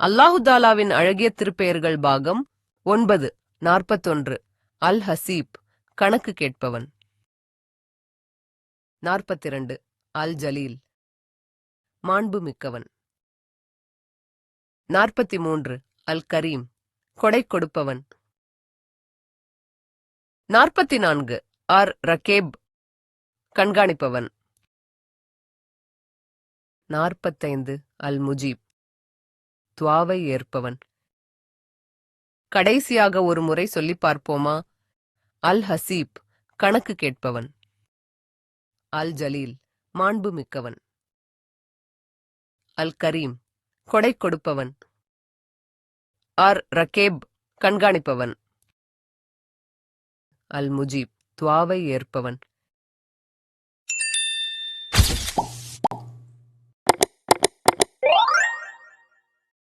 அல்லாஹுதாலாவின் அழகிய திருப்பெயர்கள் பாகம் 9 41. அல் ஹசீப், கணக்கு கேட்பவன். 42. அல் ஜலீல், மாண்பு மிக்கவன். 43. அல் கரீம், கொடை கொடுப்பவன். 44. அர் ரகேப், கண்காணிப்பவன். 45. அல் முஜீப், துவாவை ஏற்பவன். கடைசியாக ஒரு முறை சொல்லி பார்ப்போமா? அல் ஹசீப், கணக்கு கேட்பவன். அல் ஜலீல், மாண்பு மிக்கவன். அல் கரீம், கொடை கொடுப்பவன். அர் ரகேப், கண்காணிப்பவன். அல் முஜீப், துவாவை ஏற்பவன்.